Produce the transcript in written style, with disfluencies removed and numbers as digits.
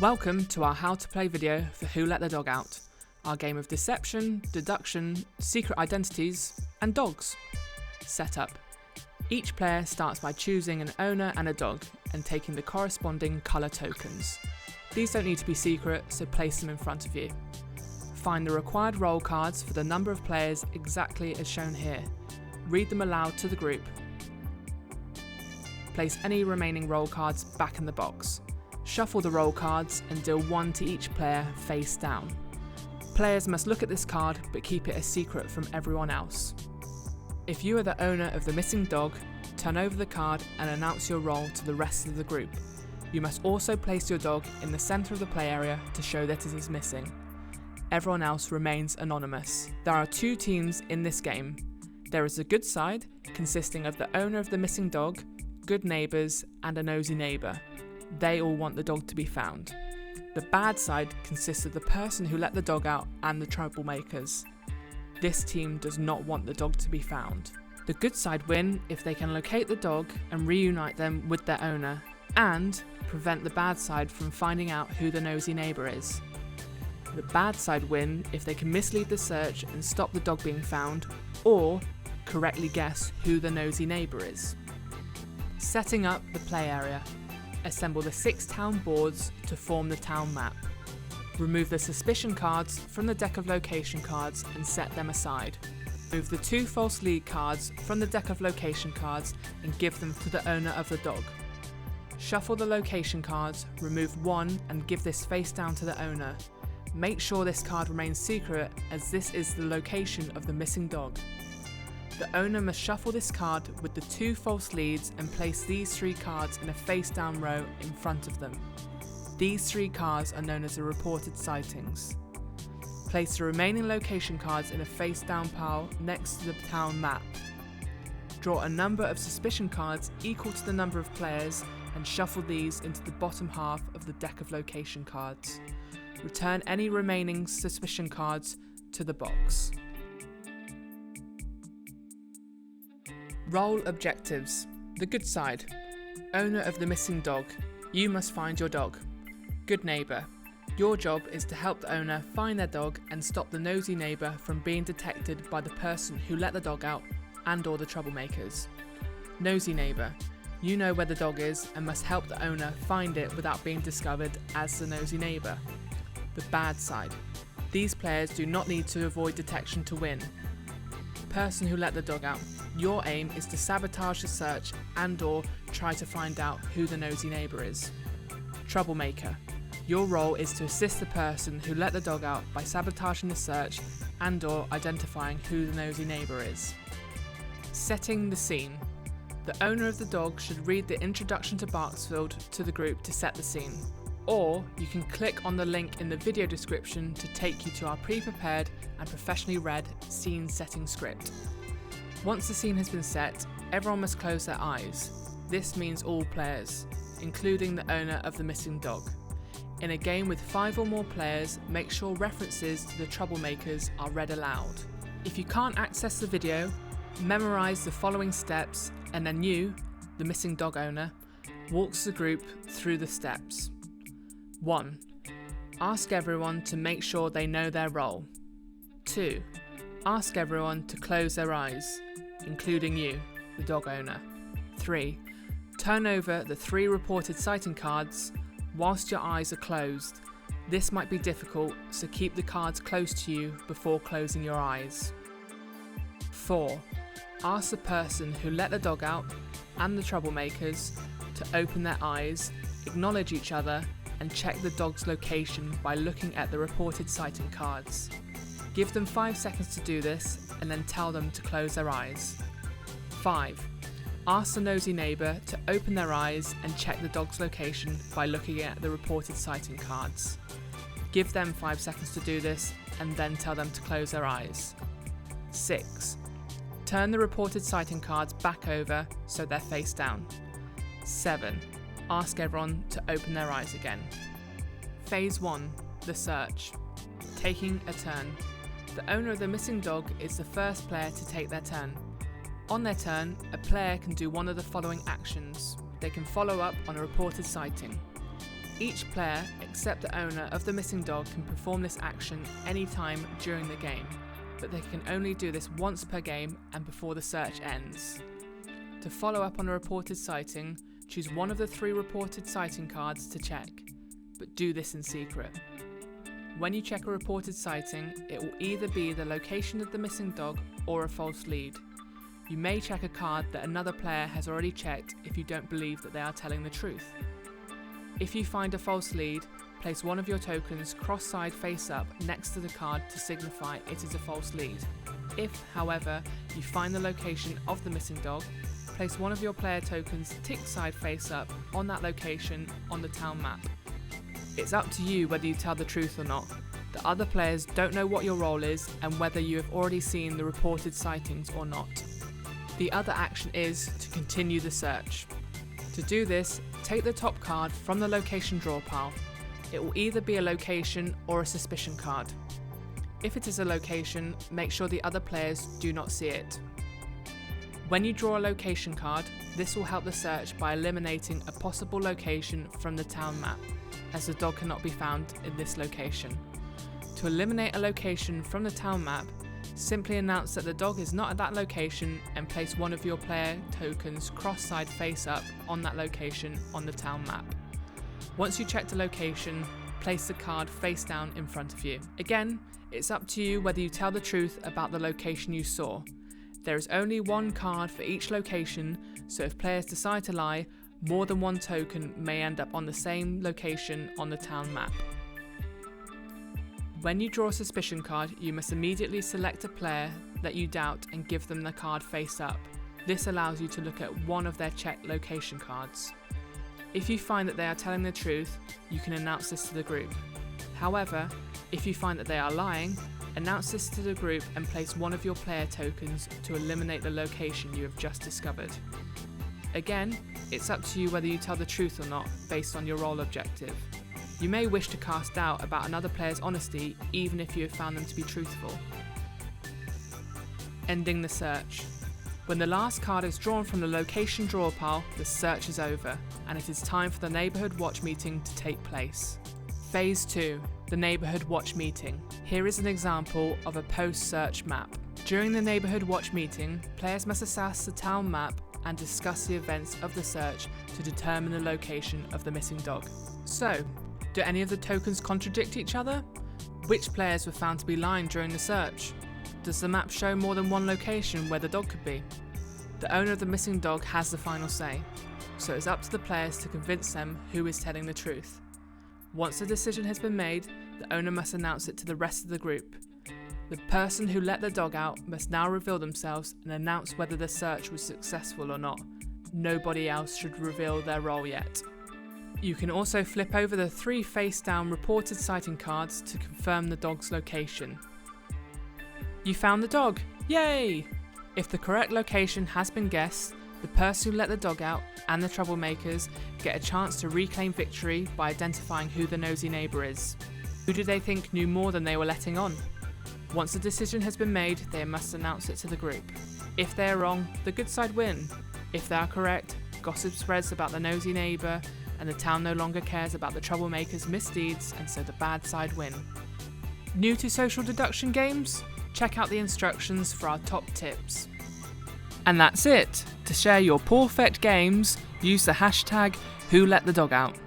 Welcome to our how to play video for Who Let the Dog Out, our game of deception, deduction, secret identities, and dogs. Setup. Each player starts by choosing an owner and a dog and taking the corresponding colour tokens. These don't need to be secret, so place them in front of you. Find the required role cards for the number of players exactly as shown here. Read them aloud to the group. Place any remaining role cards back in the box. Shuffle the role cards and deal one to each player face down. Players must look at this card but keep it a secret from everyone else. If you are the owner of the missing dog, turn over the card and announce your role to the rest of the group. You must also place your dog in the centre of the play area to show that it is missing. Everyone else remains anonymous. There are two teams in this game. There is a good side, consisting of the owner of the missing dog, good neighbours and a nosy neighbour. They all want the dog to be found. The bad side consists of the person who let the dog out and the troublemakers. This team does not want the dog to be found. The good side win if they can locate the dog and reunite them with their owner, and prevent the bad side from finding out who the nosy neighbour is. The bad side win if they can mislead the search and stop the dog being found, or correctly guess who the nosy neighbour is. Setting up the play area. Assemble the 6 town boards to form the town map. Remove the suspicion cards from the deck of location cards and set them aside. Move the 2 false lead cards from the deck of location cards and give them to the owner of the dog. Shuffle the location cards, remove one and give this face down to the owner. Make sure this card remains secret as this is the location of the missing dog. The owner must shuffle this card with the 2 false leads and place these 3 cards in a face down row in front of them. These 3 cards are known as the reported sightings. Place the remaining location cards in a face down pile next to the town map. Draw a number of suspicion cards equal to the number of players and shuffle these into the bottom half of the deck of location cards. Return any remaining suspicion cards to the box. Role objectives. The good side. Owner of the missing dog. You must find your dog. Good neighbour. Your job is to help the owner find their dog and stop the nosy neighbour from being detected by the person who let the dog out and or the troublemakers. Nosy neighbour. You know where the dog is and must help the owner find it without being discovered as the nosy neighbour. The bad side. These players do not need to avoid detection to win. Person who let the dog out. Your aim is to sabotage the search and or try to find out who the nosy neighbour is. Troublemaker. Your role is to assist the person who let the dog out by sabotaging the search and or identifying who the nosy neighbour is. Setting the scene. The owner of the dog should read the introduction to Barksfield to the group to set the scene. Or you can click on the link in the video description to take you to our pre-prepared and professionally read scene setting script. Once the scene has been set, everyone must close their eyes. This means all players, including the owner of the missing dog. In a game with 5 or more players, make sure references to the troublemakers are read aloud. If you can't access the video, memorise the following steps and then you, the missing dog owner, walks the group through the steps. 1. Ask everyone to make sure they know their role. 2. Ask everyone to close their eyes, including you, the dog owner. 3. Turn over the 3 reported sighting cards whilst your eyes are closed. This might be difficult, so keep the cards close to you before closing your eyes. 4. Ask the person who let the dog out and the troublemakers to open their eyes, acknowledge each other, and check the dog's location by looking at the reported sighting cards. Give them 5 seconds to do this and then tell them to close their eyes. 5. Ask the nosy neighbour to open their eyes and check the dog's location by looking at the reported sighting cards. Give them 5 seconds to do this and then tell them to close their eyes. 6. Turn the reported sighting cards back over so they're face down. 7. Ask everyone to open their eyes again. Phase 1. The search. Taking a turn. The owner of the missing dog is the first player to take their turn. On their turn, a player can do one of the following actions. they can follow up on a reported sighting. Each player, except the owner of the missing dog, can perform this action anytime during the game, but they can only do this once per game and before the search ends. To follow up on a reported sighting, choose one of the 3 reported sighting cards to check, but do this in secret. When you check a reported sighting, it will either be the location of the missing dog or a false lead. You may check a card that another player has already checked if you don't believe that they are telling the truth. If you find a false lead, place one of your tokens cross-side face-up next to the card to signify it is a false lead. If, however, you find the location of the missing dog, place one of your player tokens tick-side face-up on that location on the town map. It's up to you whether you tell the truth or not. The other players don't know what your role is and whether you have already seen the reported sightings or not. The other action is to continue the search. To do this, take the top card from the location draw pile. It will either be a location or a suspicion card. If it is a location, make sure the other players do not see it. When you draw a location card, this will help the search by eliminating a possible location from the town map, as the dog cannot be found in this location. To eliminate a location from the town map, simply announce that the dog is not at that location and place one of your player tokens cross-side face-up on that location on the town map. Once you check the location, place the card face down in front of you. Again, it's up to you whether you tell the truth about the location you saw. There is only one card for each location, so if players decide to lie, more than one token may end up on the same location on the town map. When you draw a suspicion card, you must immediately select a player that you doubt and give them the card face up. This allows you to look at one of their checked location cards. If you find that they are telling the truth, you can announce this to the group. However, if you find that they are lying, announce this to the group and place one of your player tokens to eliminate the location you have just discovered. Again, it's up to you whether you tell the truth or not based on your role objective. You may wish to cast doubt about another player's honesty even if you have found them to be truthful. Ending the search. When the last card is drawn from the location draw pile, the search is over, and it is time for the Neighbourhood Watch meeting to take place. Phase 2, the Neighbourhood Watch meeting. Here is an example of a post-search map. During the Neighbourhood Watch meeting, players must assess the town map and discuss the events of the search to determine the location of the missing dog. So, do any of the tokens contradict each other? Which players were found to be lying during the search? Does the map show more than one location where the dog could be? The owner of the missing dog has the final say, so it's up to the players to convince them who is telling the truth. Once the decision has been made, the owner must announce it to the rest of the group. The person who let the dog out must now reveal themselves and announce whether the search was successful or not. Nobody else should reveal their role yet. You can also flip over the 3 face-down reported sighting cards to confirm the dog's location. You found the dog! Yay! If the correct location has been guessed, the person who let the dog out and the troublemakers get a chance to reclaim victory by identifying who the nosy neighbour is. Who do they think knew more than they were letting on? Once a decision has been made, they must announce it to the group. If they are wrong, the good side win. If they are correct, gossip spreads about the nosy neighbour, and the town no longer cares about the troublemakers' misdeeds, and so the bad side win. New to social deduction games? Check out the instructions for our top tips. And that's it. To share your perfect games, use the hashtag WhoLetTheDogOut.